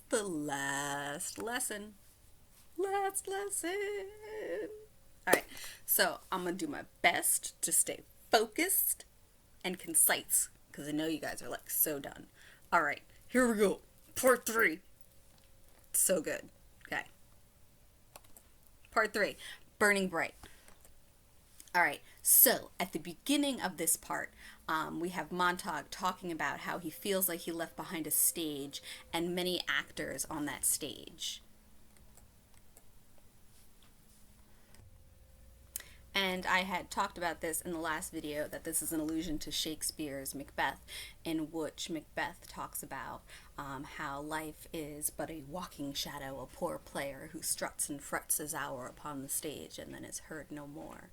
the last lesson. Last lesson. All right, so I'm gonna do my best to stay focused and concise because I know you guys are like so done. All right, here we go. Part three. So good. Okay. Part three, burning bright. All right, so at the beginning of this part, we have Montag talking about how he feels like he left behind a stage and many actors on that stage. And I had talked about this in the last video that this is an allusion to Shakespeare's Macbeth, in which Macbeth talks about how life is but a walking shadow, a poor player who struts and frets his hour upon the stage and then is heard no more.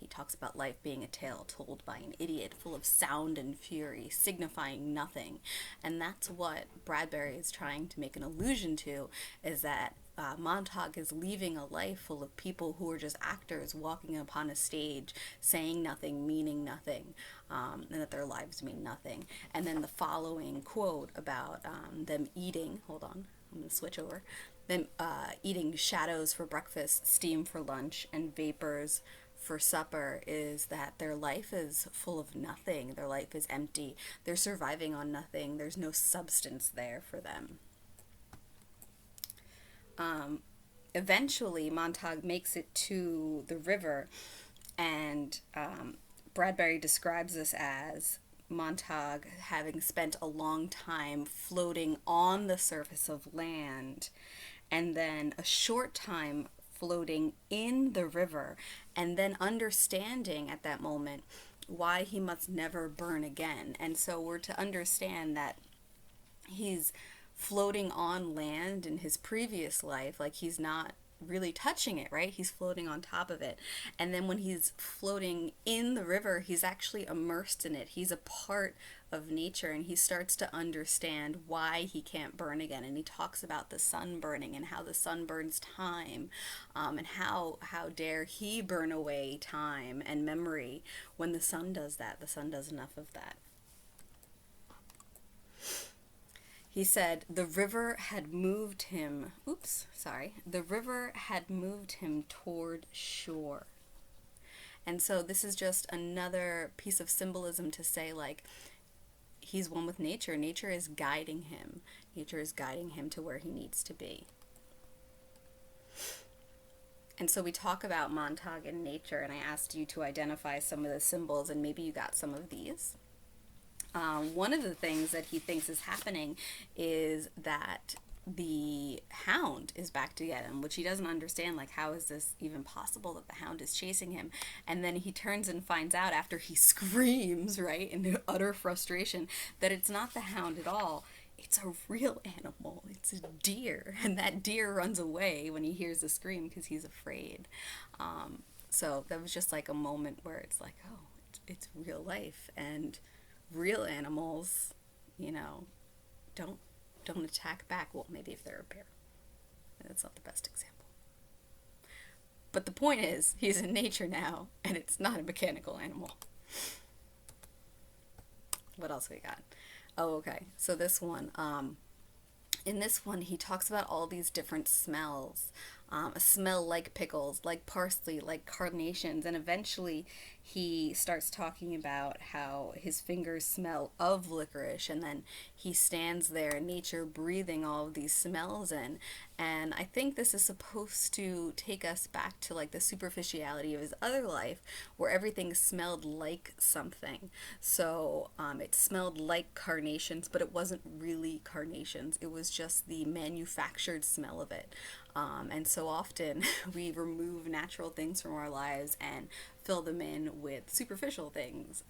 He talks about life being a tale told by an idiot, full of sound and fury, signifying nothing. And that's what Bradbury is trying to make an allusion to, is that Montag is leaving a life full of people who are just actors walking upon a stage, saying nothing, meaning nothing, and that their lives mean nothing. And then the following quote about them eating, hold on, I'm going to switch over, them eating shadows for breakfast, steam for lunch, and vapors for supper, is that their life is full of nothing. Their life is empty. They're surviving on nothing. There's no substance there for them. Eventually, Montag makes it to the river, and Bradbury describes this as Montag having spent a long time floating on the surface of land, and then a short time floating in the river, and then understanding at that moment why he must never burn again. And so we're to understand that he's floating on land in his previous life, like he's not really touching it, right? He's floating on top of it. And then when he's floating in the river, he's actually immersed in it. He's a part of nature, and he starts to understand why he can't burn again. And he talks about the sun burning and how the sun burns time, and how dare he burn away time and memory when the sun does that. The sun does enough of that. He said the river had moved him, the river had moved him toward shore. And so this is just another piece of symbolism to say, like, he's one with nature. Nature is guiding him. Nature is guiding him to where he needs to be. And so we talk about Montag and nature, and I asked you to identify some of the symbols, and maybe you got some of these. One of the things that he thinks is happening is that the hound is back to get him, which he doesn't understand. Like, how is this even possible that the hound is chasing him? And then he turns and finds out, after he screams, right, in utter frustration, that it's not the hound at all. It's a real animal. It's a deer. And that deer runs away when he hears the scream because he's afraid. So that was just like a moment where it's like, oh, it's real life. And real animals, don't attack back. Well, maybe if they're a bear. That's not the best example. But the point is, he's in nature now, and it's not a mechanical animal. What else we got? Oh, okay. So this one, in this one, he talks about all these different smells. A smell like pickles, like parsley, like carnations, and eventually he starts talking about how his fingers smell of licorice, and then he stands there in nature breathing all of these smells in. And I think this is supposed to take us back to like the superficiality of his other life, where everything smelled like something. So it smelled like carnations, but it wasn't really carnations. It was just the manufactured smell of it. And so often we remove natural things from our lives and fill them in with superficial things.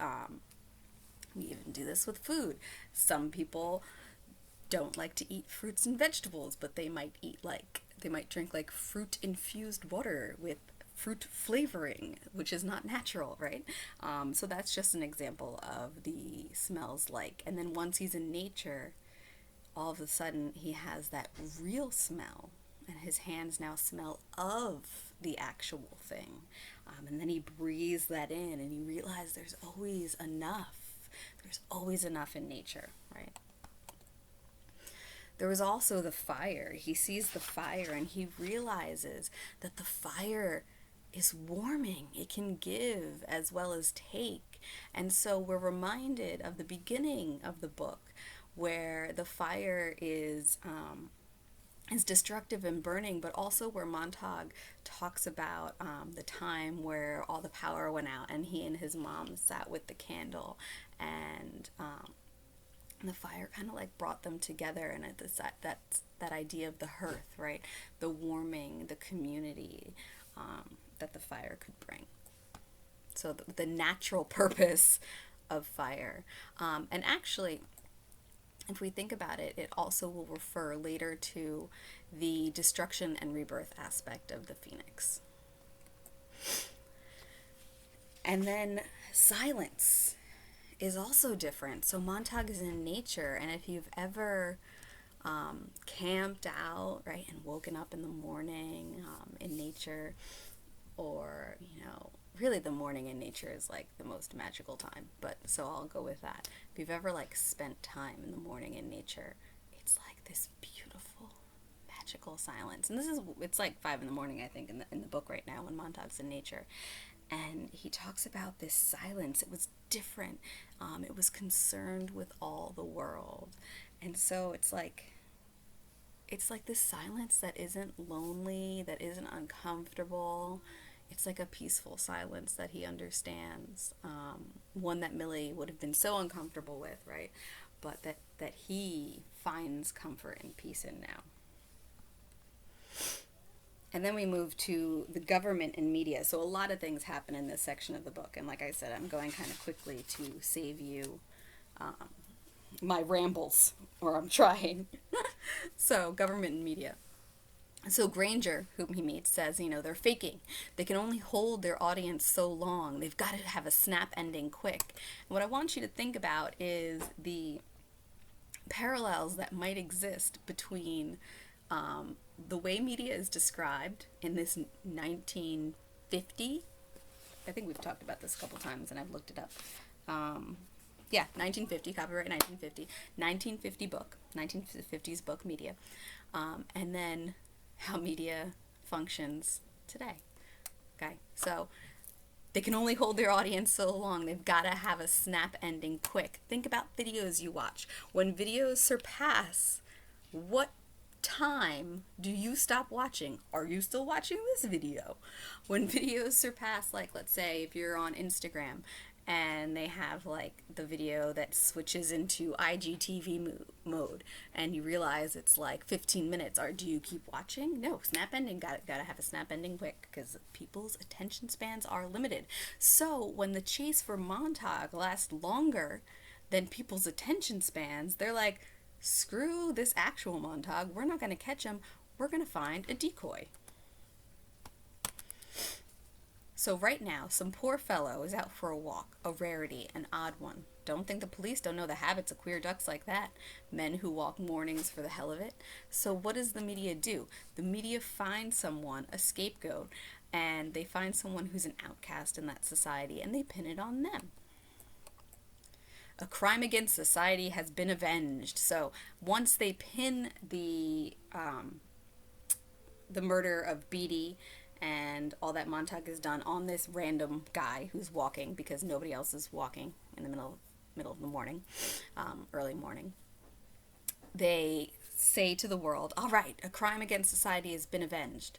We even do this with food. Some people don't like to eat fruits and vegetables, but they might drink like fruit infused water with fruit flavoring, which is not natural, right? So that's just an example of the smells like. And then once he's in nature, all of a sudden he has that real smell, and his hands now smell of the actual thing. And then he breathes that in, and he realizes there's always enough. There's always enough in nature, right? there was also the fire. He sees the fire and he realizes that the fire is warming. It can give as well as take. And so we're reminded of the beginning of the book where the fire is destructive and burning, but also where Montague talks about the time where all the power went out and he and his mom sat with the candle, and the fire kind of like brought them together, and that idea of the hearth, right? The warming, the community that the fire could bring. So the natural purpose of fire. And actually, if we think about it, it also will refer later to the destruction and rebirth aspect of the phoenix. And then silence is also different. So Montague is in nature, and if you've ever camped out, right, and woken up in the morning in nature, or, really the morning in nature is like the most magical time, but so I'll go with that. If you've ever like spent time in the morning in nature, it's like this beautiful magical silence. And it's like 5 in the morning, I think, in the book right now when Montague's in nature. And he talks about this silence. It was different. It was concerned with all the world. And so it's like this silence that isn't lonely, that isn't uncomfortable. It's like a peaceful silence that he understands. One that Millie would have been so uncomfortable with, right? But that he finds comfort and peace in now. And then we move to the government and media. So a lot of things happen in this section of the book. And like I said, I'm going kind of quickly to save you my rambles, or I'm trying. So government and media. So Granger, whom he meets, says, they're faking. They can only hold their audience so long. They've got to have a snap ending quick. And what I want you to think about is the parallels that might exist between the way media is described in this 1950, I think we've talked about this a couple times and I've looked it up. 1950, copyright 1950 book, 1950s book media. And then how media functions today. Okay, so they can only hold their audience so long. They've got to have a snap ending quick. Think about videos you watch. When videos surpass, what time do you stop watching? Are you still watching this video? When videos surpass, like let's say if you're on Instagram and they have like the video that switches into IGTV mode and you realize it's like 15 minutes, or do you keep watching? No, snap ending, gotta have a snap ending quick, because people's attention spans are limited. So when the chase for Montague lasts longer than people's attention spans, they're like, screw this actual Montague, we're not gonna catch him, we're gonna find a decoy. So right now, some poor fellow is out for a walk, a rarity, an odd one. Don't think the police don't know the habits of queer ducks like that. Men who walk mornings for the hell of it. So what does the media do? The media finds someone, a scapegoat, and they find someone who's an outcast in that society, and they pin it on them. A crime against society has been avenged. So once they pin the murder of Beatty and all that Montague has done on this random guy who's walking, because nobody else is walking in the middle of the morning, early morning, they say to the world, all right, a crime against society has been avenged.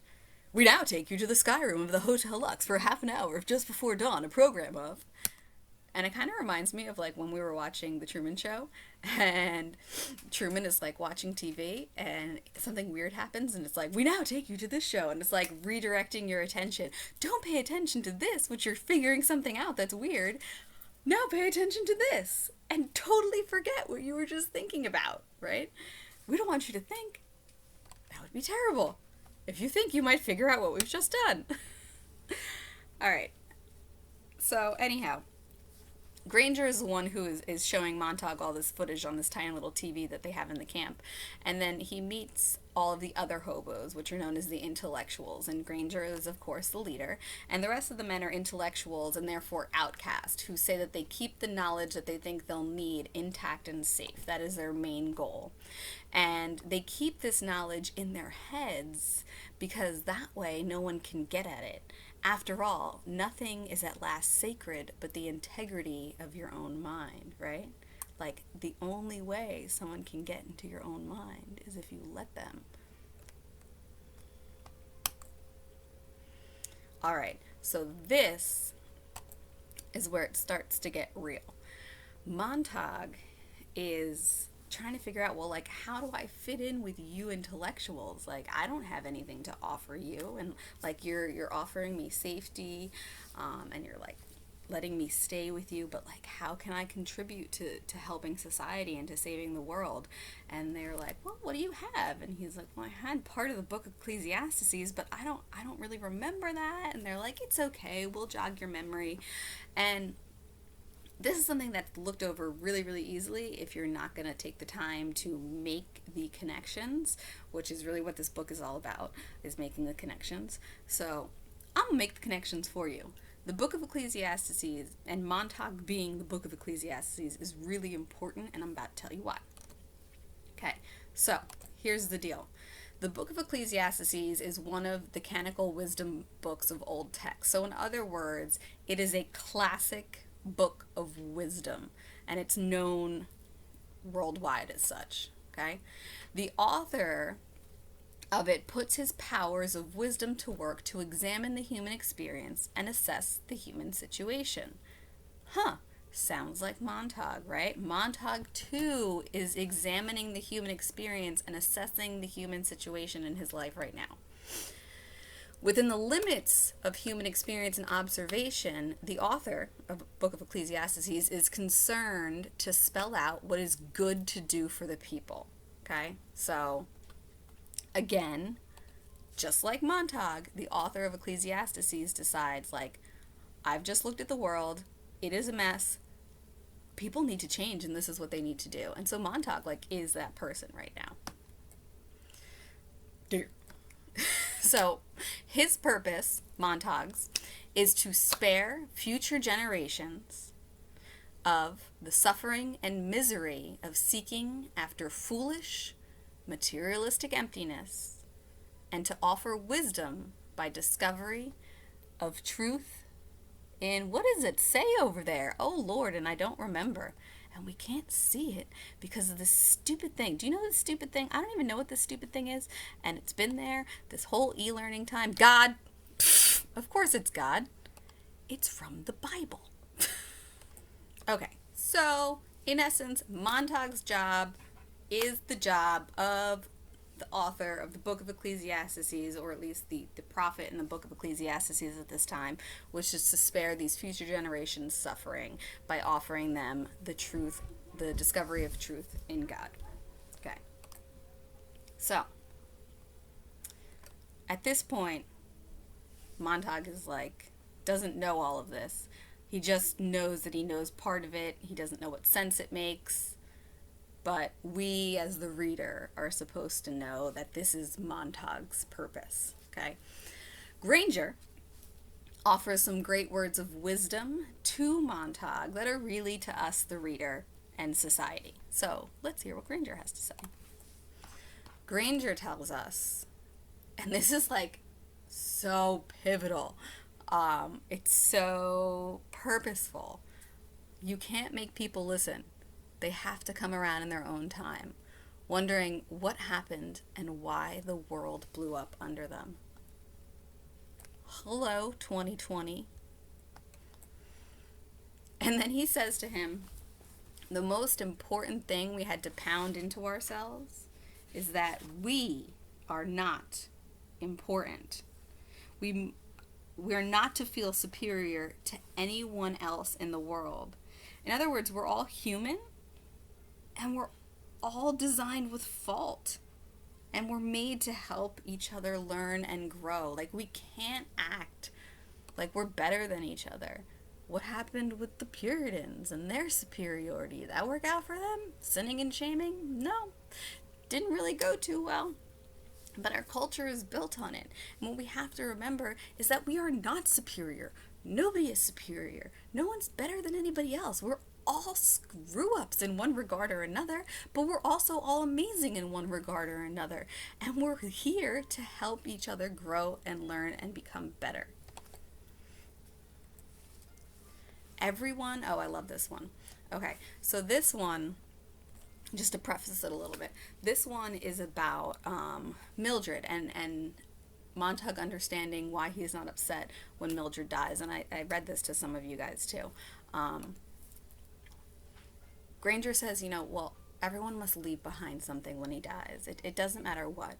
We now take you to the sky room of the Hotel Lux for half an hour of Just Before Dawn, a program of... And it kind of reminds me of like when we were watching The Truman Show and Truman is like watching TV and something weird happens and it's like, we now take you to this show, and it's like redirecting your attention. Don't pay attention to this, which you're figuring something out that's weird. Now pay attention to this and totally forget what you were just thinking about, right? We don't want you to think. That would be terrible. If you think, you might figure out what we've just done. All right. So anyhow, Granger is the one who is showing Montague all this footage on this tiny little TV that they have in the camp. And then he meets all of the other hobos, which are known as the intellectuals. And Granger is, of course, the leader. And the rest of the men are intellectuals and therefore outcast, who say that they keep the knowledge that they think they'll need intact and safe. That is their main goal. And And they keep this knowledge in their heads because that way no one can get at it. After all, nothing is at last sacred but the integrity of your own mind, right? Like, the only way someone can get into your own mind is if you let them. All right, so this is where it starts to get real. Montague is trying to figure out, well, like, how do I fit in with you intellectuals? Like, I don't have anything to offer you, and like you're offering me safety, and you're like letting me stay with you, but like, how can I contribute to helping society and to saving the world? And they're like, well, what do you have? And he's like, well, I had part of the book of Ecclesiastes, but I don't really remember that. And they're like, it's okay, we'll jog your memory. And this is something that's looked over really, really easily if you're not going to take the time to make the connections, which is really what this book is all about, is making the connections. So I'm going to make the connections for you. The book of Ecclesiastes, and Montague being the book of Ecclesiastes, is really important, and I'm about to tell you why. Okay, so here's the deal. The book of Ecclesiastes is one of the canonical wisdom books of old text. So in other words, it is a classic book of wisdom, and it's known worldwide as such. Okay, the author of it puts his powers of wisdom to work to examine the human experience and assess the human situation. Sounds like Montague, right? Montague too is examining the human experience and assessing the human situation in his life right now. Within the limits of human experience and observation, the author of the Book of Ecclesiastes is concerned to spell out what is good to do for the people. Okay? So, again, just like Montague, the author of Ecclesiastes decides, like, I've just looked at the world, it is a mess, people need to change, and this is what they need to do. And so Montague, like, is that person right now. So, his purpose, Montague's, is to spare future generations of the suffering and misery of seeking after foolish, materialistic emptiness, and to offer wisdom by discovery of truth in, what does it say over there? Oh Lord, and I don't remember. And we can't see it because of this stupid thing. Do you know this stupid thing? I don't even know what this stupid thing is. And it's been there this whole e-learning time. God. Pfft, of course it's God. It's from the Bible. Okay. So, in essence, Montague's job is the job of the author of the Book of Ecclesiastes, or at least the prophet in the Book of Ecclesiastes at this time, which is to spare these future generations suffering by offering them the truth, the discovery of truth in God. Okay. So, at this point, Montague is like, doesn't know all of this. He just knows that he knows part of it. He doesn't know what sense it makes. But we, as the reader, are supposed to know that this is Montague's purpose, okay? Granger offers some great words of wisdom to Montague that are really to us, the reader, and society. So, let's hear what Granger has to say. Granger tells us, and this is like so pivotal, it's so purposeful. You can't make people listen. They have to come around in their own time, wondering what happened and why the world blew up under them. Hello, 2020. And then he says to him, the most important thing we had to pound into ourselves is that we are not important. We're not to feel superior to anyone else in the world. In other words, we're all human, and we're all designed with fault. And we're made to help each other learn and grow. Like, we can't act like we're better than each other. What happened with the Puritans and their superiority? Did that work out for them? Sinning and shaming? No. Didn't really go too well. But our culture is built on it. And what we have to remember is that we are not superior. Nobody is superior. No one's better than anybody else. We're all screw ups in one regard or another, but we're also all amazing in one regard or another. And we're here to help each other grow and learn and become better. Everyone, oh, I love this one. Okay, so this one, just to preface it a little bit, this one is about Mildred and Montague understanding why he's not upset when Mildred dies. And I read this to some of you guys too. Granger says, well, everyone must leave behind something when he dies. It doesn't matter what.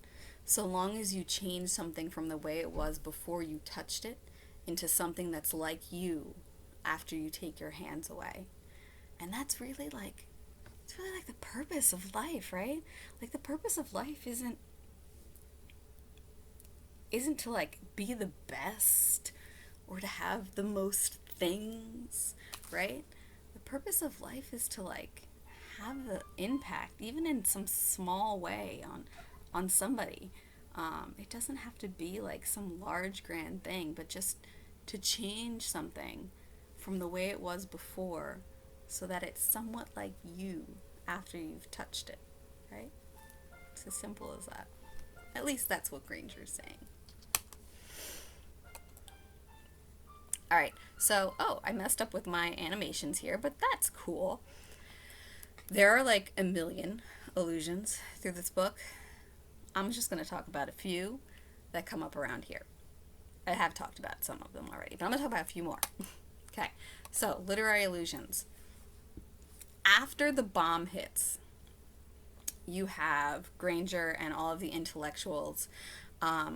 So long as you change something from the way it was before you touched it into something that's like you after you take your hands away. And that's really like, it's really like the purpose of life, right? Like the purpose of life isn't to like be the best or to have the most things, right? The purpose of life is to like have the impact, even in some small way, on somebody. It doesn't have to be like some large grand thing, but just to change something from the way it was before so that it's somewhat like you after you've touched it, right? It's as simple as that. At least that's what Granger's saying. Alright, so, I messed up with my animations here, but that's cool. There are like a million illusions through this book. I'm just going to talk about a few that come up around here. I have talked about some of them already, but I'm going to talk about a few more. Okay, so literary illusions. After the bomb hits, you have Granger and all of the intellectuals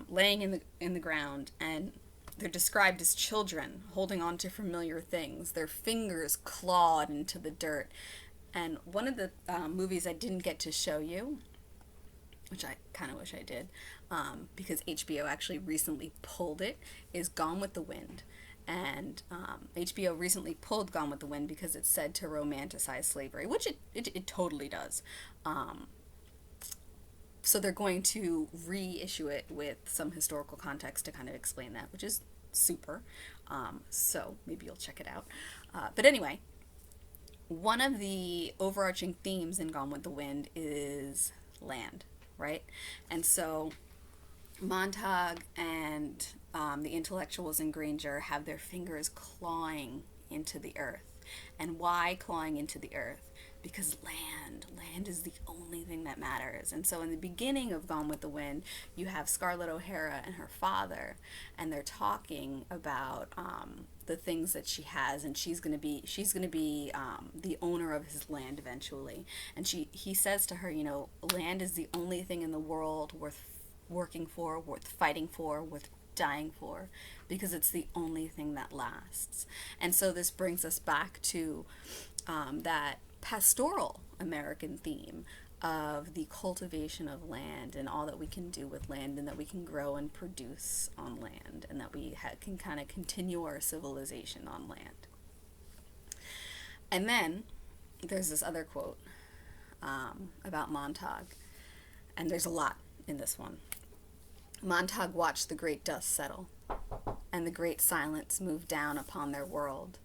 laying in the ground, and they're described as children holding on to familiar things, their fingers clawed into the dirt. And one of the movies I didn't get to show you, which I kind of wish I did, because HBO actually recently pulled it, is Gone with the Wind. And HBO recently pulled Gone with the Wind because it's said to romanticize slavery, which it totally does. So they're going to reissue it with some historical context to kind of explain that, which is super. So maybe you'll check it out. But anyway, one of the overarching themes in Gone with the Wind is land, right? And so Montague and the intellectuals in Granger have their fingers clawing into the earth. And why clawing into the earth? Because land is the only thing that matters. And so in the beginning of Gone with the Wind, you have Scarlett O'Hara and her father, and they're talking about the things that she has, and she's gonna be the owner of his land eventually. And he says to her, land is the only thing in the world worth working for, worth fighting for, worth dying for, because it's the only thing that lasts. And so this brings us back to that pastoral American theme of the cultivation of land and all that we can do with land, and that we can grow and produce on land, and that we can kind of continue our civilization on land. And then there's this other quote about Montague, and there's a lot in this one. Montague watched the great dust settle, and the great silence move down upon their world.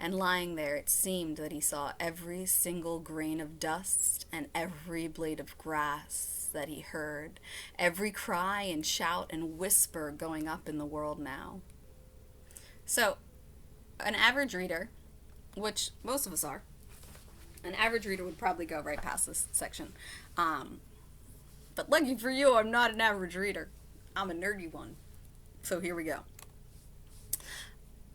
And lying there, it seemed that he saw every single grain of dust and every blade of grass that he heard, every cry and shout and whisper going up in the world now. So, an average reader, which most of us are, an average reader would probably go right past this section. But lucky for you, I'm not an average reader. I'm a nerdy one. So here we go.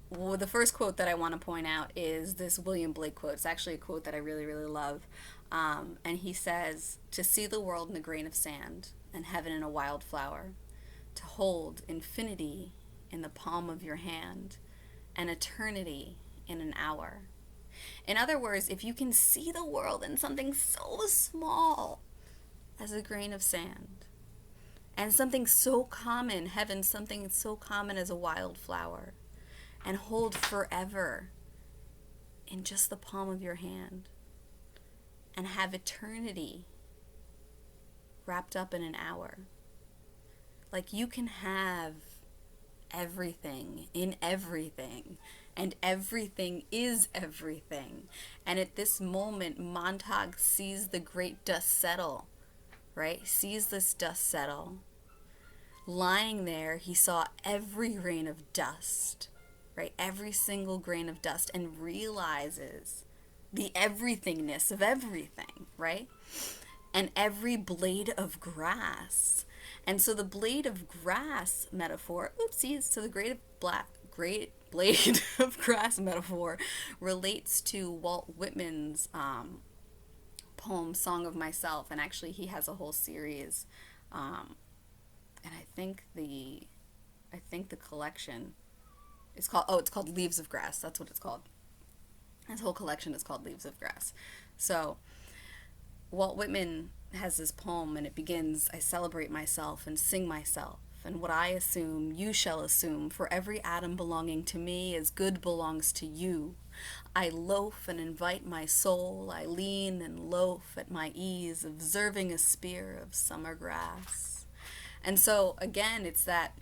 Well, the first quote that I want to point out is this William Blake quote. It's actually a quote that I really, really love. And he says, "To see the world in a grain of sand and heaven in a wild flower, to hold infinity in the palm of your hand and eternity in an hour." In other words, if you can see the world in something so small as a grain of sand, and something so common, heaven, something so common as a wild flower, and hold forever in just the palm of your hand, and have eternity wrapped up in an hour. Like, you can have everything, in everything, and everything is everything. And at this moment, Montag sees the great dust settle, right? Sees this dust settle. Lying there, he saw every grain of dust, right? Every single grain of dust, and realizes the everythingness of everything, right? And every blade of grass. And so the blade of grass metaphor, oopsies, so the great blade of grass metaphor relates to Walt Whitman's poem Song of Myself. And actually he has a whole series, and I think the collection is called, it's called Leaves of Grass. That's what it's called. His whole collection is called Leaves of Grass. So Walt Whitman has this poem, and it begins, I celebrate myself and sing myself, and what I assume you shall assume, for every atom belonging to me as good belongs to you. I loaf and invite my soul, I lean and loaf at my ease, observing a spear of summer grass. And so again, it's that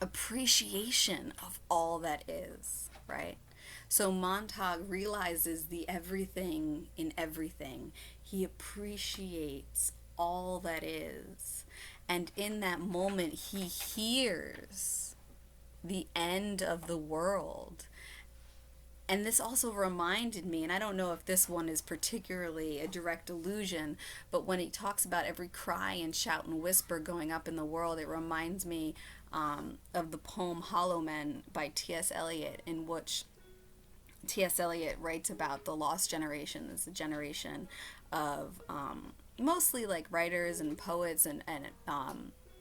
appreciation of all that is, right? So Montag realizes the everything in everything. He appreciates all that is. And in that moment, he hears the end of the world. And this also reminded me, and I don't know if this one is particularly a direct allusion, but when he talks about every cry and shout and whisper going up in the world, it reminds me of the poem Hollow Men by T.S. Eliot, in which T.S. Eliot writes about the lost generation. It's a generation of mostly like writers and poets, and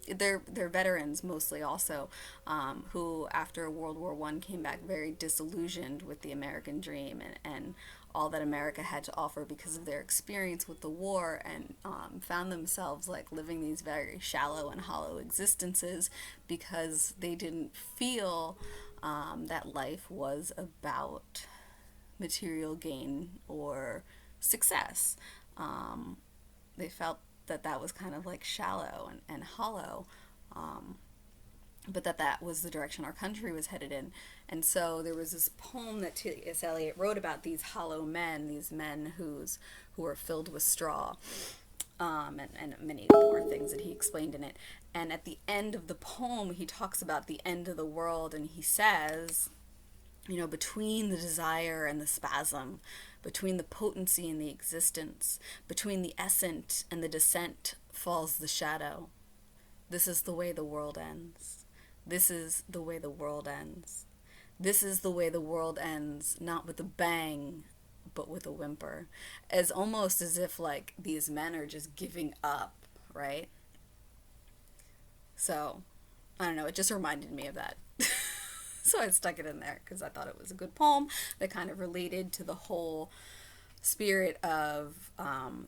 they're veterans mostly also, who after World War I came back very disillusioned with the American dream and all that America had to offer because of their experience with the war, and found themselves like living these very shallow and hollow existences because they didn't feel that life was about material gain or success. They felt that that was kind of like shallow and hollow, but that was the direction our country was headed in. And so there was this poem that T.S. Eliot wrote about these hollow men, these men who were filled with straw, and many more things that he explained in it. And at the end of the poem, he talks about the end of the world, and he says, between the desire and the spasm, between the potency and the existence, between the essence and the descent falls the shadow. This is the way the world ends. This is the way the world ends. This is the way the world ends, not with a bang, but with a whimper. As almost as if like these men are just giving up, right? So, I don't know, it just reminded me of that. So I stuck it in there because I thought it was a good poem that kind of related to the whole spirit of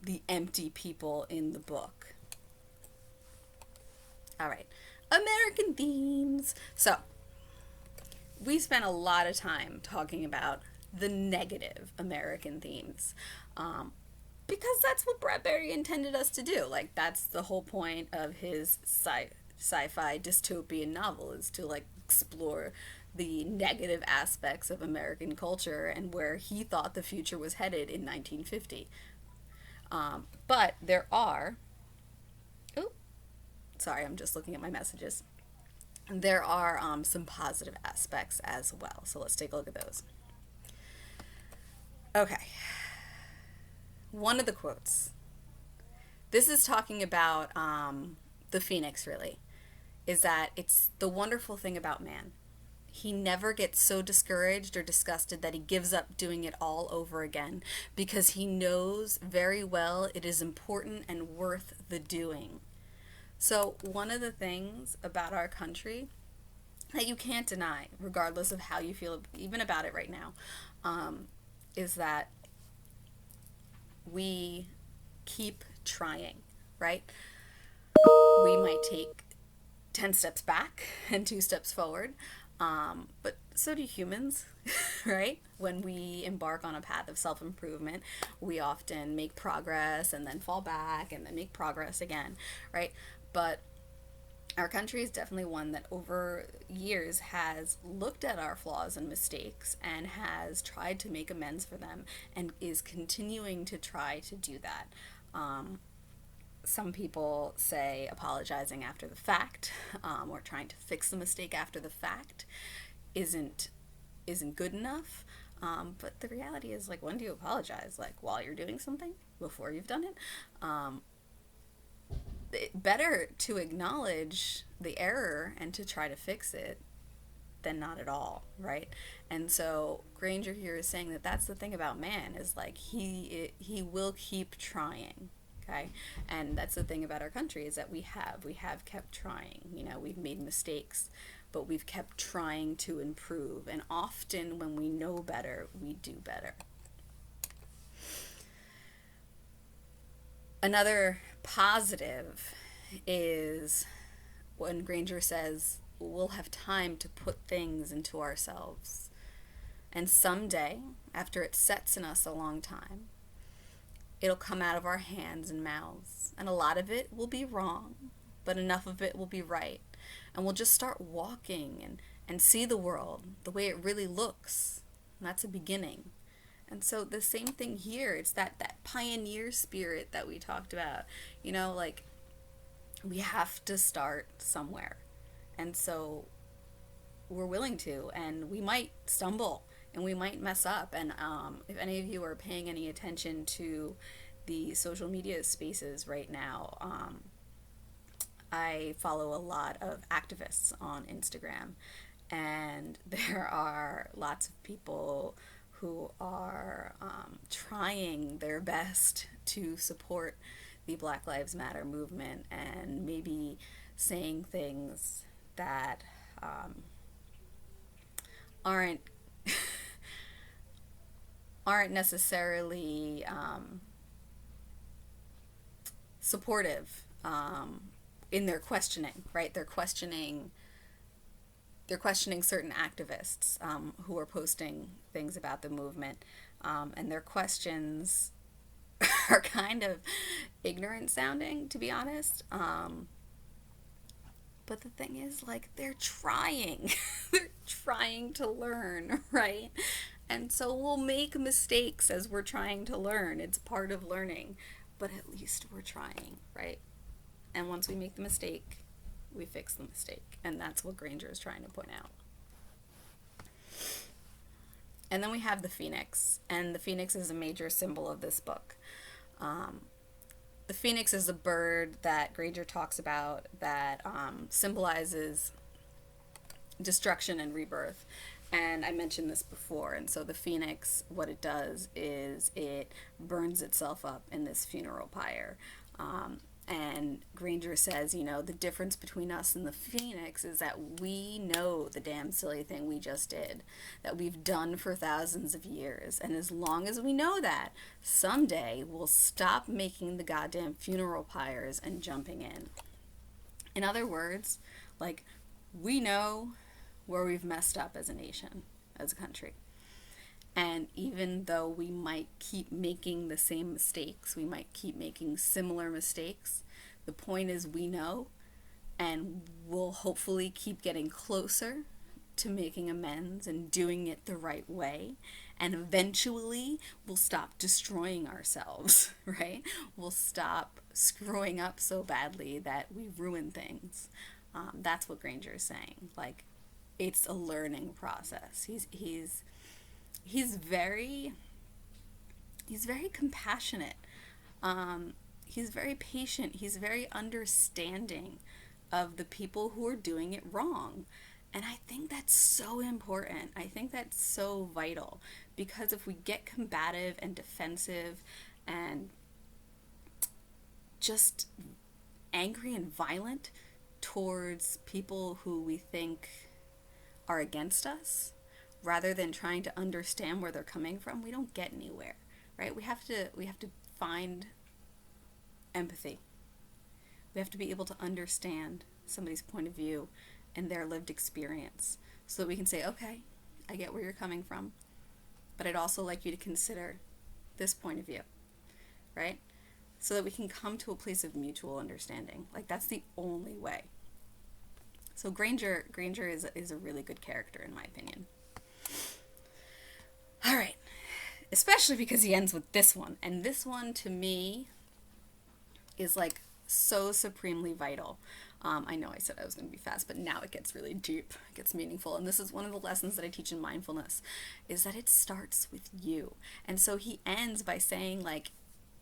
the empty people in the book. All right, American themes. So we spent a lot of time talking about the negative American themes, because that's what Bradbury intended us to do. Like, that's the whole point of his sci-fi dystopian novel, is to like explore the negative aspects of American culture and where he thought the future was headed in 1950. But there are, sorry, I'm just looking at my messages. There are some positive aspects as well. So let's take a look at those. Okay. One of the quotes. This is talking about the Phoenix, really, is that it's the wonderful thing about man. He never gets so discouraged or disgusted that he gives up doing it all over again, because he knows very well it is important and worth the doing. So one of the things about our country that you can't deny, regardless of how you feel even about it right now, is that we keep trying, right? We might take 10 steps back and 2 steps forward, but so do humans, right? When we embark on a path of self-improvement, we often make progress and then fall back and then make progress again, right? But Our country is definitely one that over years has looked at our flaws and mistakes and has tried to make amends for them and is continuing to try to do that. Um, some people say apologizing after the fact, or trying to fix the mistake after the fact isn't isn't good enough. But the reality is, like, when do you apologize? Like, while you're doing something, before you've done it. Better to acknowledge the error and to try to fix it than not at all, right? And so Granger here is saying that that's the thing about man, is like he will keep trying. Okay, and that's the thing about our country, is that we have kept trying. You know, we've made mistakes, but we've kept trying to improve, and often when we know better, we do better. Another positive is when Granger says we'll have time to put things into ourselves. And someday, after it sets in us a long time, it'll come out of our hands and mouths. And a lot of it will be wrong, but enough of it will be right. And we'll just start walking and see the world the way it really looks. And that's a beginning. And so the same thing here, it's that pioneer spirit that we talked about. You know, like, we have to start somewhere. And so we're willing to, and we might stumble and we might mess up. And if any of you are paying any attention to the social media spaces right now, I follow a lot of activists on Instagram, and there are lots of people who are trying their best to support the Black Lives Matter movement, and maybe saying things that aren't aren't necessarily supportive in their questioning, right? They're questioning certain activists who are posting things about the movement, and their questions are kind of ignorant sounding, to be honest. But the thing is, like, they're trying. They're trying to learn, right? And so we'll make mistakes as we're trying to learn. It's part of learning. But at least we're trying, right? And once we make the mistake, we fix the mistake. And that's what Granger is trying to point out. And then we have the phoenix. And the phoenix is a major symbol of this book. The phoenix is a bird that Granger talks about that symbolizes destruction and rebirth. And I mentioned this before. And so the phoenix, what it does is it burns itself up in this funeral pyre. And Granger says, you know, the difference between us and the phoenix is that we know the damn silly thing we just did, that we've done for thousands of years. And as long as we know that, someday we'll stop making the goddamn funeral pyres and jumping in. In other words, like, we know where we've messed up as a nation, as a country. And even though we might keep making the same mistakes, we might keep making similar mistakes, the point is we know, and we'll hopefully keep getting closer to making amends and doing it the right way. And eventually we'll stop destroying ourselves, right? We'll stop screwing up so badly that we ruin things. That's what Granger is saying. Like, it's a learning process. He's very compassionate. He's very patient. He's very understanding of the people who are doing it wrong. And I think that's so important. I think that's so vital, because if we get combative and defensive and just angry and violent towards people who we think are against us, rather than trying to understand where they're coming from, we don't get anywhere, right? We have to find empathy. We have to be able to understand somebody's point of view and their lived experience, so that we can say, okay, I get where you're coming from, but I'd also like you to consider this point of view, right? So that we can come to a place of mutual understanding. Like, that's the only way. So Granger is a really good character in my opinion. All right, especially because he ends with this one, and this one to me is like so supremely vital. I know I said I was going to be fast, but now it gets really deep, it gets meaningful, and this is one of the lessons that I teach in mindfulness, is that it starts with you. And so he ends by saying like,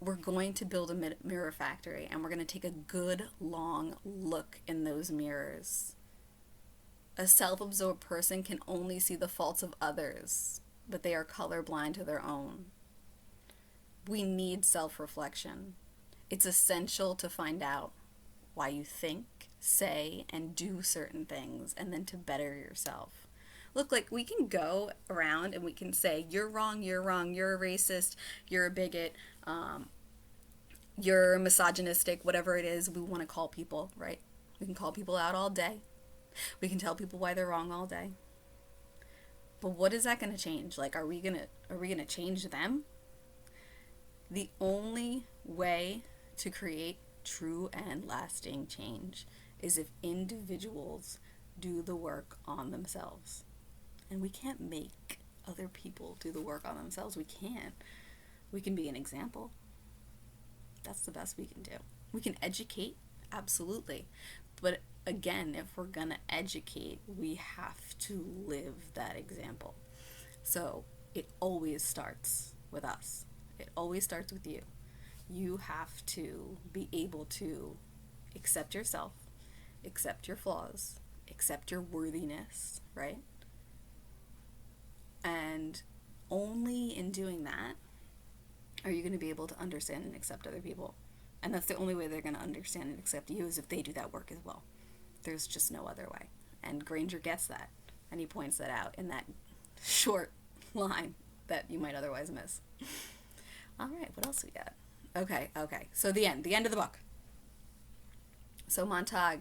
we're going to build a mirror factory, and we're going to take a good long look in those mirrors. A self-absorbed person can only see the faults of others, but they are colorblind to their own. We need self-reflection. It's essential to find out why you think, say, and do certain things, and then to better yourself. Look, like, we can go around and we can say, you're wrong, you're a racist, you're a bigot, you're misogynistic, whatever it is we want to call people, right? We can call people out all day. We can tell people why they're wrong all day. But what is that going to change? Like, are we gonna change them? The only way to create true and lasting change is if individuals do the work on themselves. And we can't make other people do the work on themselves. We can't. We can be an example. That's the best we can do. We can educate, absolutely. But again, if we're gonna educate, we have to live that example. So it always starts with us. It always starts with you. You have to be able to accept yourself, accept your flaws, accept your worthiness, right? And only in doing that are you going to be able to understand and accept other people. And that's the only way they're going to understand and accept you, is if they do that work as well. There's just no other way. And Granger gets that. And he points that out in that short line that you might otherwise miss. All right, what else we got? Okay. So the end of the book. So Montague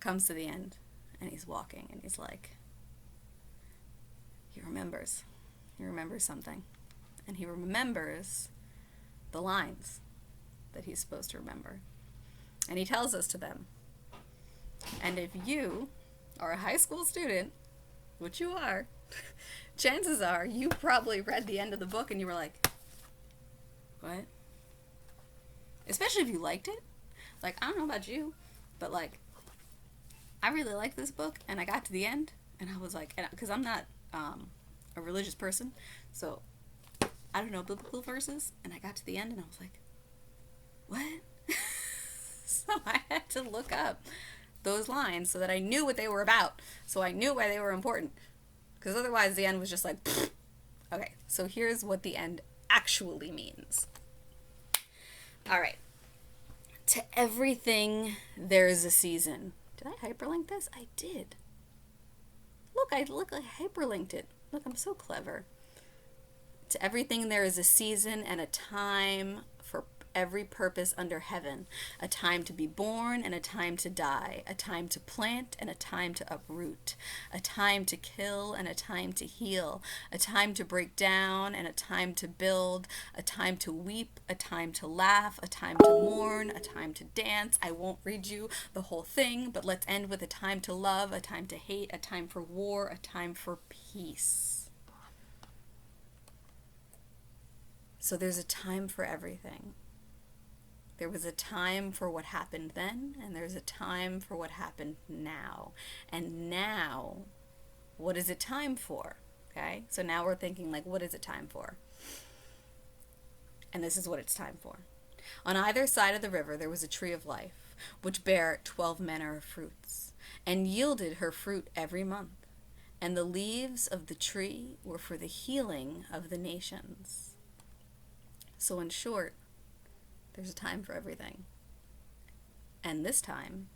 comes to the end, and he's walking, and he's like, he remembers something, and he remembers the lines that he's supposed to remember, and he tells us to them. And if you are a high school student, which you are, chances are you probably read the end of the book and you were like, what? Especially if you liked it. Like, I don't know about you, but like, I really liked this book, and I got to the end, and I was like, because I'm not a religious person, so I don't know biblical verses, and I got to the end, and I was like, what? So I had to look up those lines so that I knew what they were about, so I knew why they were important, because otherwise the end was just like, pfft. Okay, so here's what the end actually means. All right. To everything, there's a season. Did I hyperlink this? I did. Look, I hyperlinked it. Look, I'm so clever. To everything, there is a season and a time for every purpose under heaven. A time to be born and a time to die. A time to plant and a time to uproot. A time to kill and a time to heal. A time to break down and a time to build. A time to weep, a time to laugh, a time to mourn, a time to dance. I won't read you the whole thing, but let's end with a time to love, a time to hate, a time for war, a time for peace. So there's a time for everything. There was a time for what happened then, and there's a time for what happened now. And now, what is it time for? Okay? So now we're thinking, like, what is it time for? And this is what it's time for. On either side of the river there was a tree of life, which bare 12 manner of fruits, and yielded her fruit every month. And the leaves of the tree were for the healing of the nations. So in short, there's a time for everything. And this time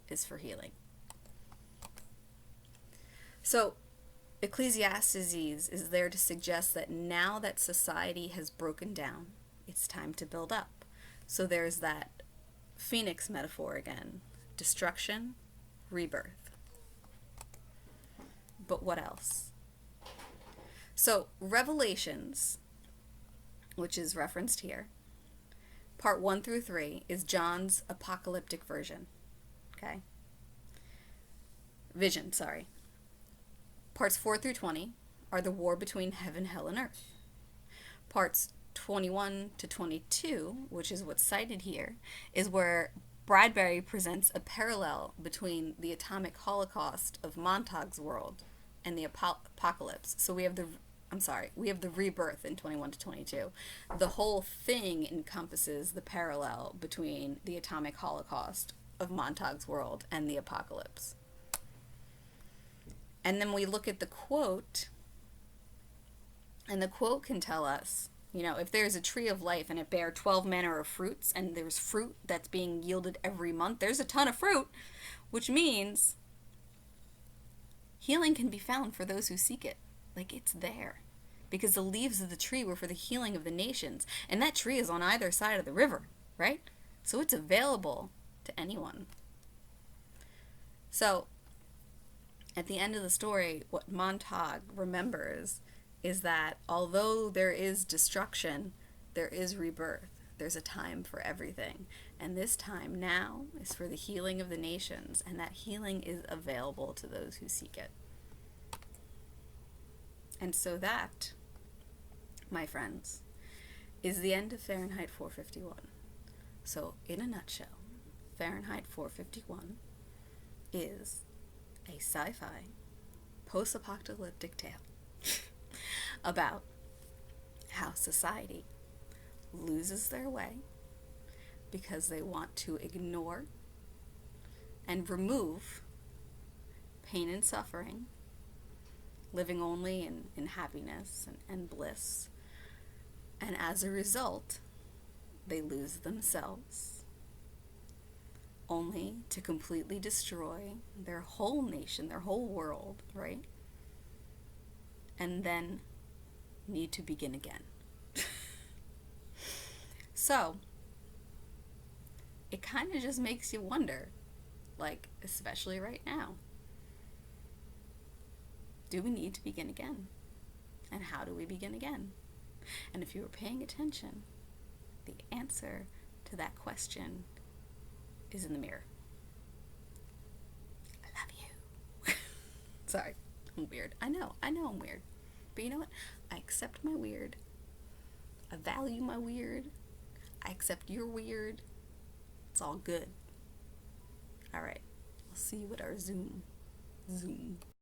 is for healing. So Ecclesiastes is there to suggest that now that society has broken down, it's time to build up. So there's that phoenix metaphor again. Destruction, rebirth. But what else? So Revelations, which is referenced here, part 1 through 3 is John's apocalyptic version. Okay? Vision, sorry. Parts 4 through 20 are the war between heaven, hell, and earth. Parts 21 to 22, which is what's cited here, is where Bradbury presents a parallel between the atomic holocaust of Montague's world and the apocalypse. So we have the rebirth in 21 to 22. The whole thing encompasses the parallel between the atomic holocaust of Montague's world and the apocalypse. And then we look at the quote, and the quote can tell us, if there's a tree of life and it bear 12 manner of fruits, and there's fruit that's being yielded every month, there's a ton of fruit, which means healing can be found for those who seek it. Like, it's there. Because the leaves of the tree were for the healing of the nations, and that tree is on either side of the river, right? So it's available to anyone. So, at the end of the story, what Montague remembers is that although there is destruction, there is rebirth. There's a time for everything. And this time now is for the healing of the nations, and that healing is available to those who seek it. And so that, my friends, is the end of Fahrenheit 451. So, in a nutshell, Fahrenheit 451 is a sci-fi, post-apocalyptic tale about how society loses their way because they want to ignore and remove pain and suffering, living only in happiness and bliss. And as a result, they lose themselves, only to completely destroy their whole nation, their whole world, right? And then need to begin again. So, it kind of just makes you wonder, like, especially right now, do we need to begin again? And how do we begin again? And if you were paying attention, the answer to that question is in the mirror. I love you. Sorry, I'm weird. I know I'm weird. But you know what? I accept my weird. I value my weird. I accept your weird. It's all good. Alright, I'll see you at our Zoom.